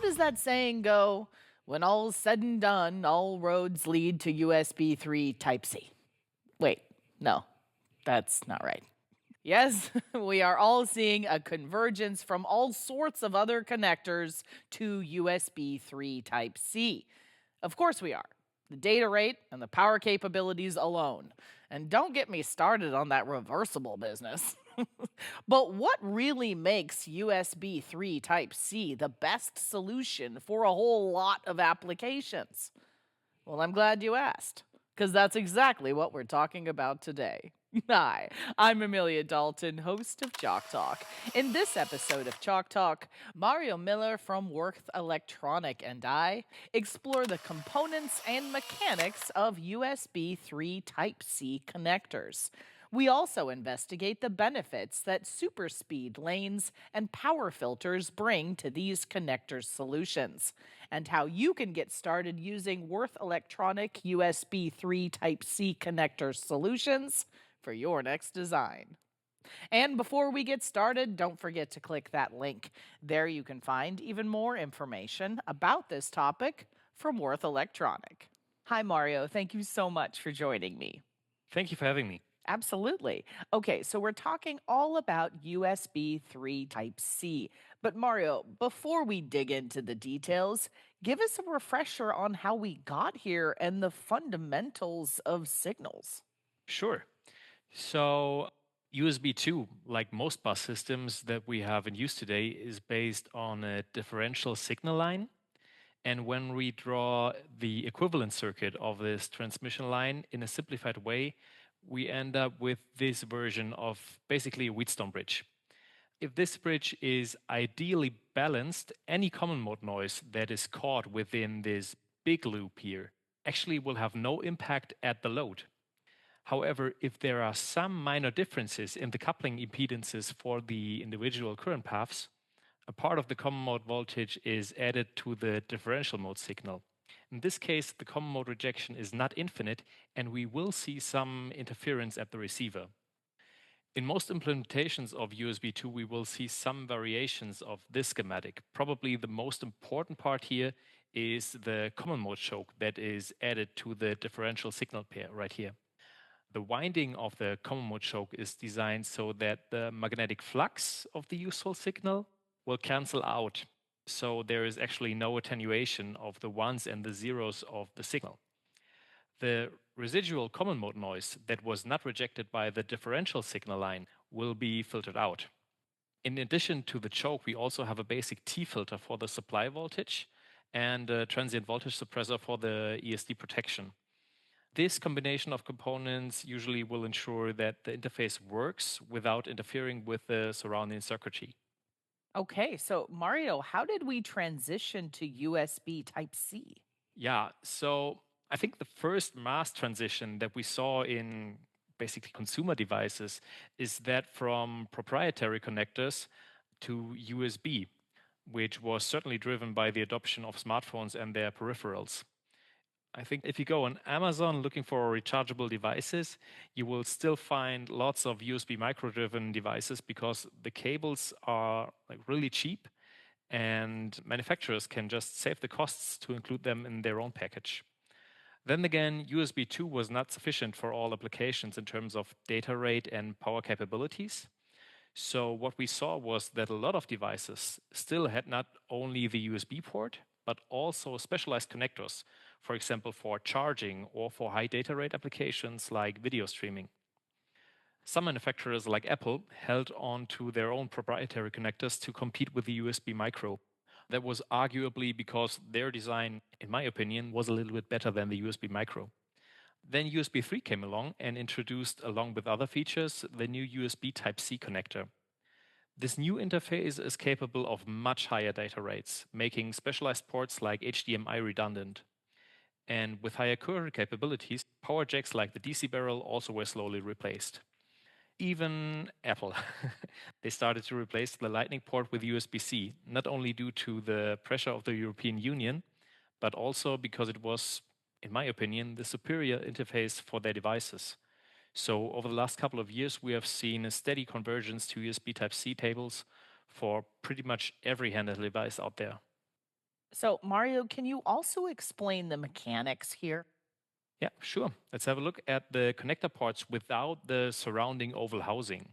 does that saying go? When all's said and done, all roads lead to USB 3 Type C. Wait, no, that's not right. Yes, we are all seeing a convergence from all sorts of other connectors to USB 3 Type C. Of course we are. The data rate and the power capabilities alone. And don't get me started on that reversible business. But what really makes USB 3 Type C the best solution for a whole lot of applications? Well, I'm glad you asked, because that's exactly what we're talking about today. Hi, I'm Amelia Dalton, host of Chalk Talk. In this episode of Chalk Talk, Mario Miller from Würth Elektronik and I explore the components and mechanics of USB 3 Type C connectors. We also investigate the benefits that super speed lanes and power filters bring to these connector solutions, and how you can get started using Würth Elektronik USB 3 Type C connector solutions for your next design. And before we get started, don't forget to click that link. There you can find even more information about this topic from Würth Elektronik. Hi, Mario. Thank you so much for joining me. Thank you for having me. Absolutely. Okay, so we're talking all about USB 3 Type C. But Mario, before we dig into the details, give us a refresher on how we got here and the fundamentals of signals. Sure. So, USB 2, like most bus systems that we have in use today, is based on a differential signal line. And when we draw the equivalent circuit of this transmission line in a simplified way, we end up with this version of basically a Wheatstone bridge. If this bridge is ideally balanced, any common mode noise that is caught within this big loop here actually will have no impact at the load. However, if there are some minor differences in the coupling impedances for the individual current paths, a part of the common mode voltage is added to the differential mode signal. In this case, the common mode rejection is not infinite, and we will see some interference at the receiver. In most implementations of USB 2, we will see some variations of this schematic. Probably the most important part here is the common mode choke that is added to the differential signal pair right here. The winding of the common mode choke is designed so that the magnetic flux of the useful signal will cancel out. So there is actually no attenuation of the ones and the zeros of the signal. The residual common mode noise that was not rejected by the differential signal line will be filtered out. In addition to the choke, we also have a basic T filter for the supply voltage and a transient voltage suppressor for the ESD protection. This combination of components usually will ensure that the interface works without interfering with the surrounding circuitry. Okay, so Mario, how did we transition to USB Type C? Yeah, so I think the first mass transition that we saw in basically consumer devices is that from proprietary connectors to USB, which was certainly driven by the adoption of smartphones and their peripherals. I think if you go on Amazon looking for rechargeable devices, you will still find lots of USB micro driven devices because the cables are like really cheap and manufacturers can just save the costs to include them in their own package. Then again, USB 2 was not sufficient for all applications in terms of data rate and power capabilities. So, what we saw was that a lot of devices still had not only the USB port, but also specialized connectors, for example, for charging or for high data rate applications like video streaming. Some manufacturers, like Apple, held on to their own proprietary connectors to compete with the USB micro. That was arguably because their design, in my opinion, was a little bit better than the USB micro. Then USB 3 came along and introduced, along with other features, the new USB Type C connector. This new interface is capable of much higher data rates, making specialized ports like HDMI redundant. And with higher current capabilities, power jacks like the DC barrel also were slowly replaced. Even Apple, they started to replace the Lightning port with USB-C, not only due to the pressure of the European Union, but also because it was, in my opinion, the superior interface for their devices. So over the last couple of years, we have seen a steady convergence to USB Type-C cables for pretty much every handheld device out there. So, Mario, can you also explain the mechanics here? Yeah, sure. Let's have a look at the connector ports without the surrounding oval housing.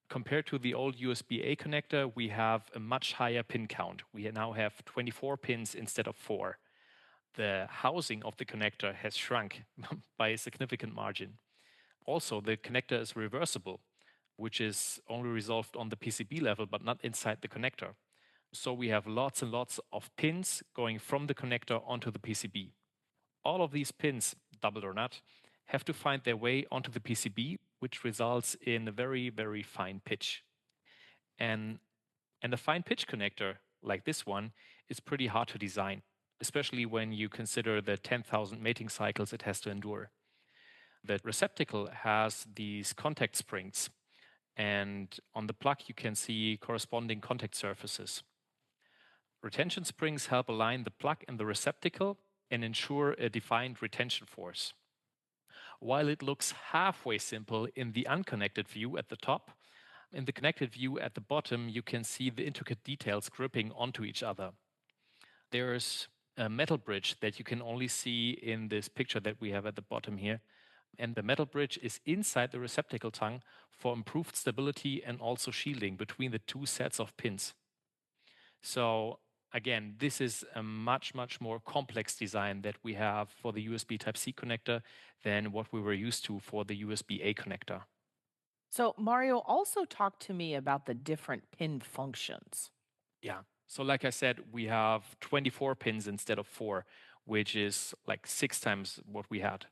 Compared to the old USB-A connector, we have a much higher pin count. We now have 24 pins instead of 4. The housing of the connector has shrunk by a significant margin. Also, the connector is reversible, which is only resolved on the PCB level, but not inside the connector. So we have lots and lots of pins going from the connector onto the PCB. All of these pins, double or not, have to find their way onto the PCB, which results in a very, very fine pitch. And, and a fine pitch connector, like this one, is pretty hard to design, especially when you consider the 10,000 mating cycles it has to endure. The receptacle has these contact springs, and on the plug you can see corresponding contact surfaces. Retention springs help align the plug and the receptacle and ensure a defined retention force. While it looks halfway simple in the unconnected view at the top, in the connected view at the bottom, you can see the intricate details gripping onto each other. There's a metal bridge that you can only see in this picture that we have at the bottom here. And the metal bridge is inside the receptacle tongue for improved stability and also shielding between the two sets of pins. So again, this is a much, much more complex design that we have for the USB Type-C connector than what we were used to for the USB-A connector. So, Mario, also talk to me about the different pin functions. Yeah. So like I said, we have 24 pins instead of 4, which is like 6 times what we had.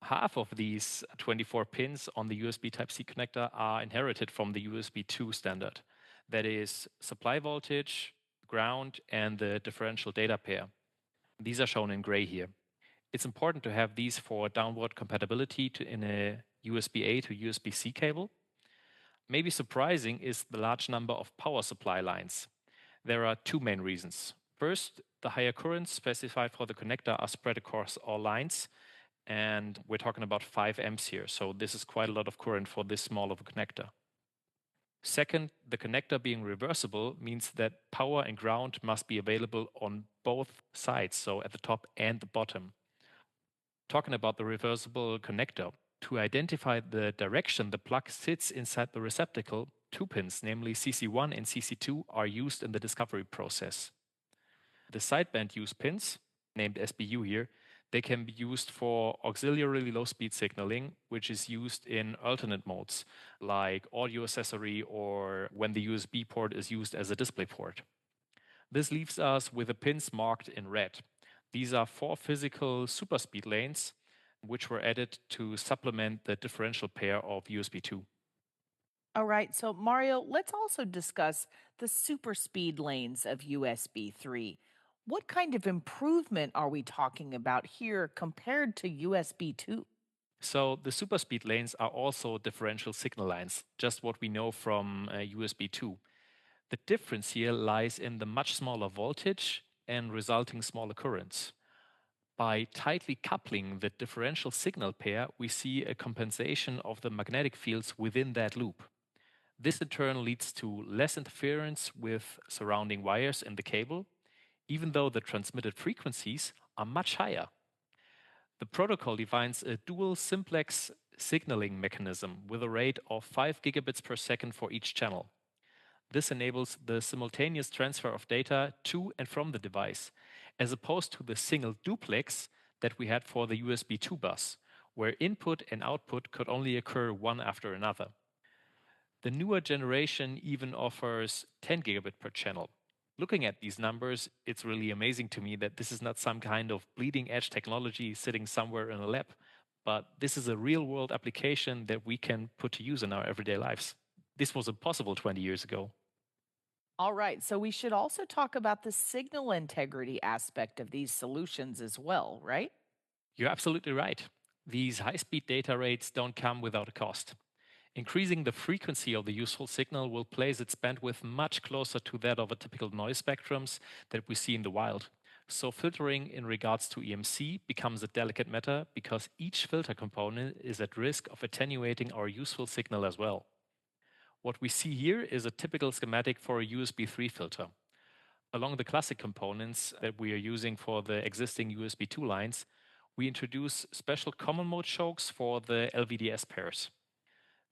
Half of these 24 pins on the USB Type-C connector are inherited from the USB 2 standard. That is supply voltage, ground, and the differential data pair. These are shown in gray here. It's important to have these for downward compatibility in a USB-A to USB-C cable. Maybe surprising is the large number of power supply lines. There are 2 main reasons. First, the higher currents specified for the connector are spread across all lines, and we're talking about 5 amps here, so this is quite a lot of current for this small of a connector. Second, the connector being reversible means that power and ground must be available on both sides, so at the top and the bottom. Talking about the reversible connector, to identify the direction the plug sits inside the receptacle, 2 pins, namely CC1 and CC2, are used in the discovery process. The sideband use pins, named SBU here, they can be used for auxiliary low-speed signaling, which is used in alternate modes, like audio accessory or when the USB port is used as a display port. This leaves us with the pins marked in red. These are 4 physical superspeed lanes, which were added to supplement the differential pair of USB 2. All right, so Mario, let's also discuss the super speed lanes of USB 3. What kind of improvement are we talking about here compared to USB 2? So the superspeed lanes are also differential signal lines, just what we know from USB 2. The difference here lies in the much smaller voltage and resulting smaller currents. By tightly coupling the differential signal pair, we see a compensation of the magnetic fields within that loop. This in turn leads to less interference with surrounding wires in the cable, even though the transmitted frequencies are much higher. The protocol defines a dual simplex signaling mechanism with a rate of 5 gigabits per second for each channel. This enables the simultaneous transfer of data to and from the device, as opposed to the single duplex that we had for the USB 2 bus, where input and output could only occur one after another. The newer generation even offers 10 gigabit per channel. Looking at these numbers, it's really amazing to me that this is not some kind of bleeding edge technology sitting somewhere in a lab, but this is a real world application that we can put to use in our everyday lives. This was impossible 20 years ago. All right, so we should also talk about the signal integrity aspect of these solutions as well, right? You're absolutely right. These high speed data rates don't come without a cost. Increasing the frequency of the useful signal will place its bandwidth much closer to that of a typical noise spectrums that we see in the wild. So filtering in regards to EMC becomes a delicate matter because each filter component is at risk of attenuating our useful signal as well. What we see here is a typical schematic for a USB 3 filter. Along the classic components that we are using for the existing USB 2 lines, we introduce special common mode chokes for the LVDS pairs.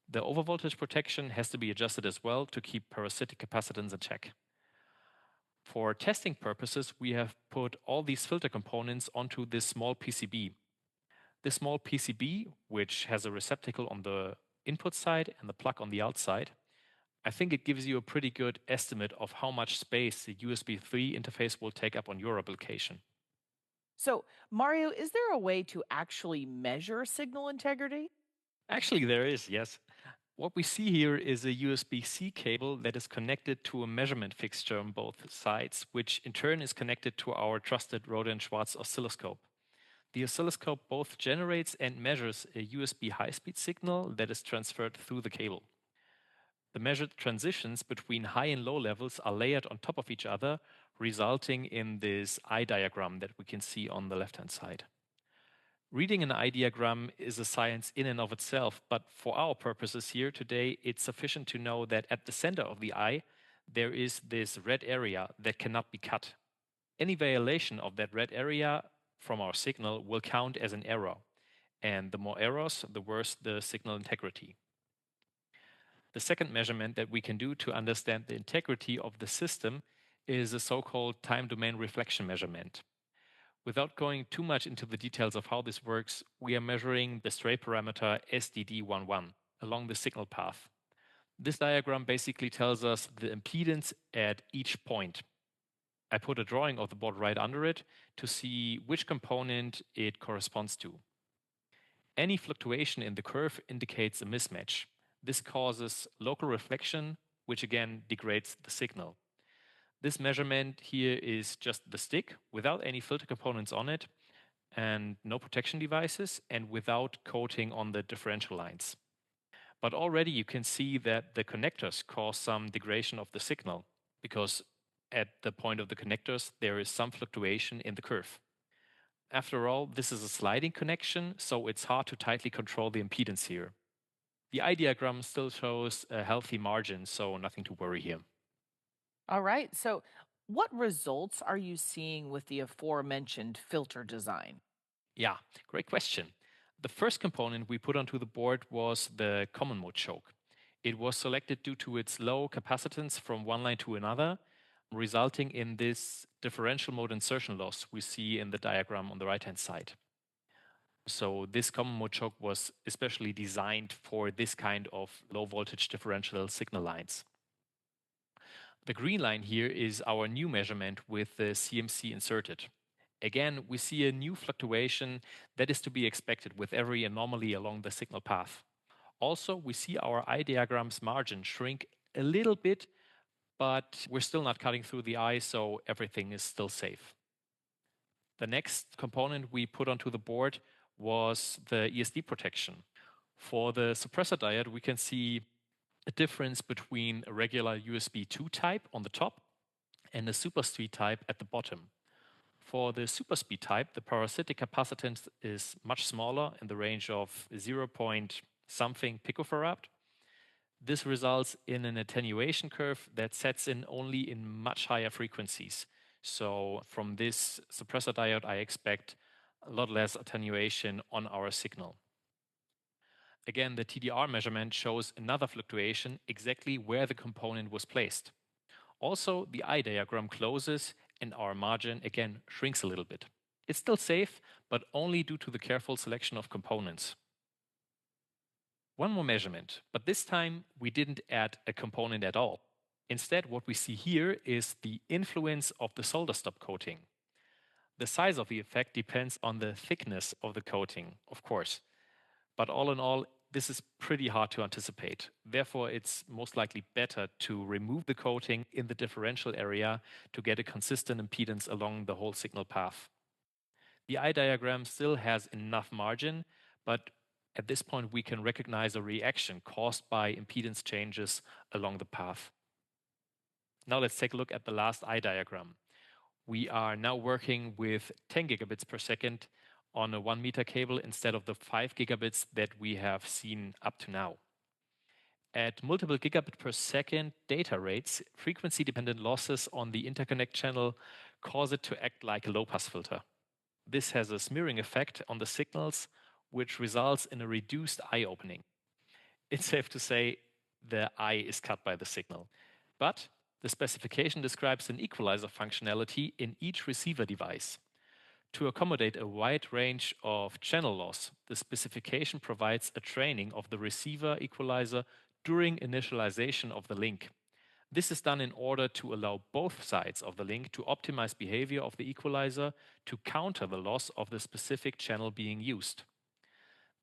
The overvoltage protection has to be adjusted as well to keep parasitic capacitance in check. For testing purposes, we have put all these filter components onto this small PCB. This small PCB, which has a receptacle on the input side and the plug on the outside, I think it gives you a pretty good estimate of how much space the USB 3 interface will take up on your application. So, Mario, is there a way to actually measure signal integrity? Actually, there is, yes. What we see here is a USB-C cable that is connected to a measurement fixture on both sides, which in turn is connected to our trusted Rohde & Schwarz oscilloscope. The oscilloscope both generates and measures a USB high-speed signal that is transferred through the cable. The measured transitions between high and low levels are layered on top of each other, resulting in this eye diagram that we can see on the left-hand side. Reading an eye diagram is a science in and of itself, but for our purposes here today, it's sufficient to know that at the center of the eye, there is this red area that cannot be cut. Any violation of that red area from our signal will count as an error. And the more errors, the worse the signal integrity. The second measurement that we can do to understand the integrity of the system is a so-called time domain reflection measurement. Without going too much into the details of how this works, we are measuring the stray parameter SDD11 along the signal path. This diagram basically tells us the impedance at each point. I put a drawing of the board right under it to see which component it corresponds to. Any fluctuation in the curve indicates a mismatch. This causes local reflection, which again degrades the signal. This measurement here is just the stick without any filter components on it and no protection devices and without coating on the differential lines. But already you can see that the connectors cause some degradation of the signal because at the point of the connectors there is some fluctuation in the curve. After all, this is a sliding connection, so it's hard to tightly control the impedance here. The eye diagram still shows a healthy margin, so nothing to worry here. All right. So, what results are you seeing with the aforementioned filter design? Yeah, great question. The first component we put onto the board was the common mode choke. It was selected due to its low capacitance from one line to another, resulting in this differential mode insertion loss we see in the diagram on the right-hand side. So this common mode choke was especially designed for this kind of low voltage differential signal lines. The green line here is our new measurement with the CMC inserted. Again, we see a new fluctuation that is to be expected with every anomaly along the signal path. Also, we see our eye diagram's margin shrink a little bit, but we're still not cutting through the eye, so everything is still safe. The next component we put onto the board was the ESD protection. For the suppressor diode, we can see a difference between a regular USB 2 type on the top and a SuperSpeed type at the bottom. For the SuperSpeed type, the parasitic capacitance is much smaller in the range of 0. something picofarad. This results in an attenuation curve that sets in only in much higher frequencies. So from this suppressor diode, I expect a lot less attenuation on our signal. Again, the TDR measurement shows another fluctuation exactly where the component was placed. Also, the eye diagram closes and our margin again shrinks a little bit. It's still safe, but only due to the careful selection of components. One more measurement, but this time we didn't add a component at all. Instead, what we see here is the influence of the solder stop coating. The size of the effect depends on the thickness of the coating, of course. But all in all, this is pretty hard to anticipate. Therefore, it's most likely better to remove the coating in the differential area to get a consistent impedance along the whole signal path. The eye diagram still has enough margin, but at this point we can recognize a reaction caused by impedance changes along the path. Now let's take a look at the last eye diagram. We are now working with 10 gigabits per second on a 1 meter cable instead of the 5 gigabits that we have seen up to now. At multiple gigabit per second data rates, frequency-dependent losses on the interconnect channel cause it to act like a low-pass filter. This has a smearing effect on the signals, which results in a reduced eye opening. It's safe to say the eye is cut by the signal. But the specification describes an equalizer functionality in each receiver device. To accommodate a wide range of channel loss, the specification provides a training of the receiver equalizer during initialization of the link. This is done in order to allow both sides of the link to optimize behavior of the equalizer to counter the loss of the specific channel being used.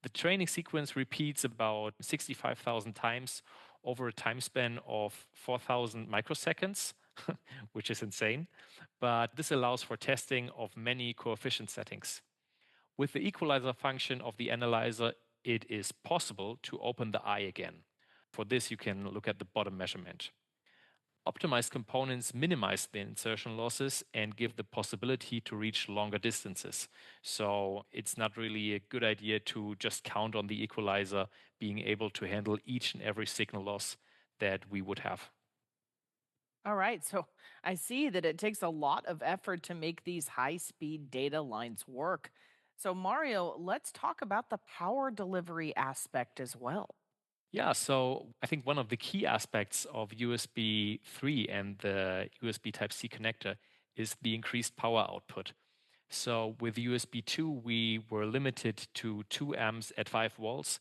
The training sequence repeats about 65,000 times over a time span of 4,000 microseconds, which is insane, but this allows for testing of many coefficient settings. With the equalizer function of the analyzer, it is possible to open the eye again. For this, you can look at the bottom measurement. Optimized components minimize the insertion losses and give the possibility to reach longer distances. So it's not really a good idea to just count on the equalizer being able to handle each and every signal loss that we would have. All right, so I see that it takes a lot of effort to make these high speed data lines work. So, Mario, let's talk about the power delivery aspect as well. Yeah, so I think one of the key aspects of USB 3 and the USB Type C connector is the increased power output. So with USB 2, we were limited to 2 amps at 5 volts,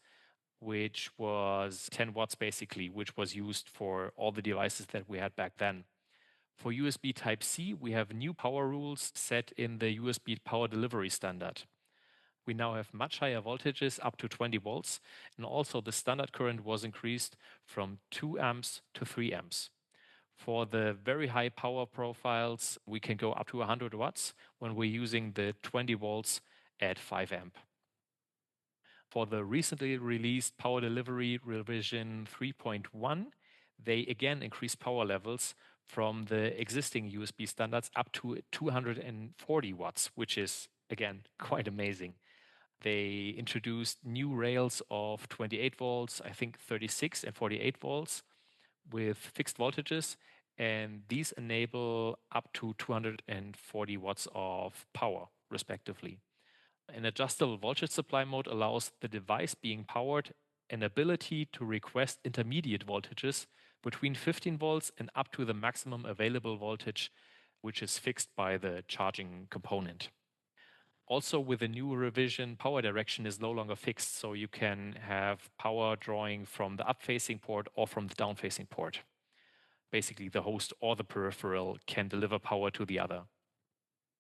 which was 10 watts basically, which was used for all the devices that we had back then. For USB Type C, we have new power rules set in the USB power delivery standard. We now have much higher voltages up to 20 volts, and also the standard current was increased from 2 amps to 3 amps. For the very high power profiles, we can go up to 100 watts when we're using the 20 volts at 5 amp. For the recently released power delivery revision 3.1, they again increased power levels from the existing USB standards up to 240 watts, which is again quite amazing. They introduced new rails of 28 volts, I think 36 and 48 volts with fixed voltages, and these enable up to 240 watts of power, respectively. An adjustable voltage supply mode allows the device being powered an ability to request intermediate voltages between 15 volts and up to the maximum available voltage, which is fixed by the charging component. Also, with the new revision, power direction is no longer fixed, so you can have power drawing from the up-facing port or from the down-facing port. Basically, the host or the peripheral can deliver power to the other.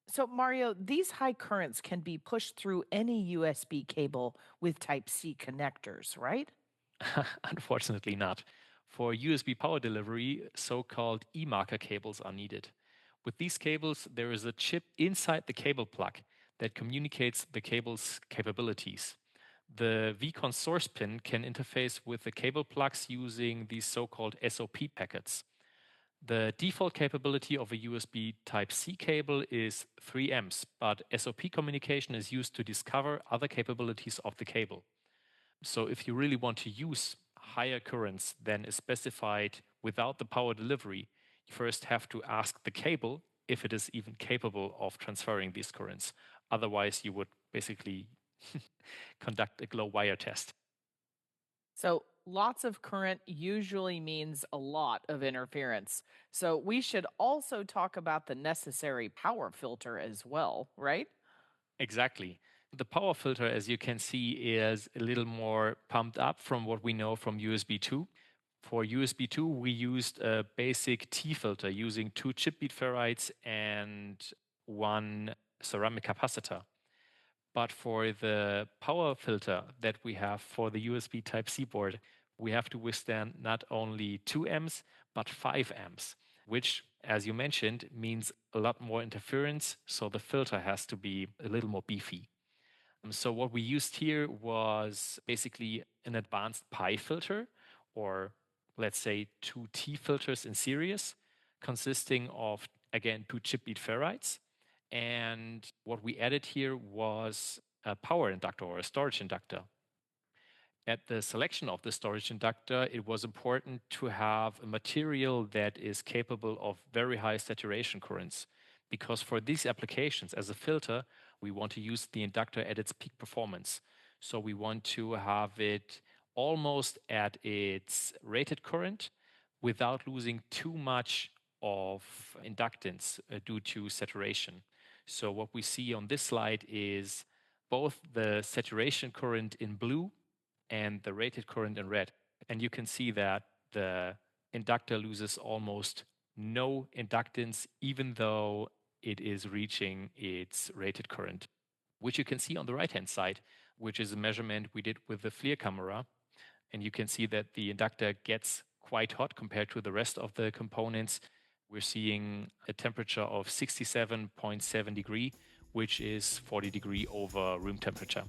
So, Mario, these high currents can be pushed through any USB cable with Type C connectors, right? Unfortunately not. For USB power delivery, so-called e-marker cables are needed. With these cables, there is a chip inside the cable plug that communicates the cable's capabilities. The VCon source pin can interface with the cable plugs using these so-called SOP packets. The default capability of a USB Type-C cable is 3 amps, but SOP communication is used to discover other capabilities of the cable. So if you really want to use higher currents than is specified without the power delivery, you first have to ask the cable if it is even capable of transferring these currents. Otherwise, you would basically conduct a glow wire test. So, lots of current usually means a lot of interference. So, we should also talk about the necessary power filter as well, right? Exactly. The power filter, as you can see, is a little more pumped up from what we know from USB 2. For USB 2, we used a basic T filter using 2 chip beat ferrites and 1 ceramic capacitor. But for the power filter that we have for the USB Type-C board, we have to withstand not only 2 amps, but 5 amps, which, as you mentioned, means a lot more interference. So the filter has to be a little more beefy. So what we used here was basically an advanced pi filter, or let's say 2 T filters in series, consisting of, again, 2 chip beat ferrites. And what we added here was a power inductor or a storage inductor. At the selection of the storage inductor, it was important to have a material that is capable of very high saturation currents. Because for these applications, as a filter, we want to use the inductor at its peak performance. So we want to have it almost at its rated current without losing too much of inductance due to saturation. So what we see on this slide is both the saturation current in blue and the rated current in red. And you can see that the inductor loses almost no inductance, even though it is reaching its rated current, which you can see on the right-hand side, which is a measurement we did with the FLIR camera. And you can see that the inductor gets quite hot compared to the rest of the components. We're seeing a temperature of 67.7 degree, which is 40 degree over room temperature.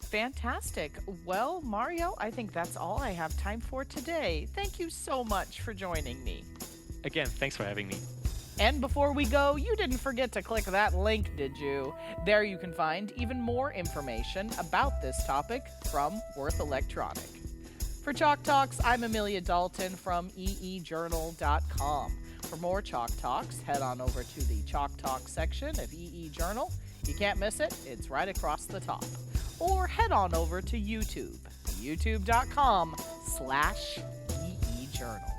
Fantastic. Well, Mario, I think that's all I have time for today. Thank you so much for joining me. Again, thanks for having me. And before we go, you didn't forget to click that link, did you? There you can find even more information about this topic from Würth Elektronik. For Chalk Talks, I'm Amelia Dalton from eejournal.com. For more Chalk Talks, head on over to the Chalk Talk section of EE Journal. You can't miss it, it's right across the top. Or head on over to YouTube, youtube.com/EEJournal.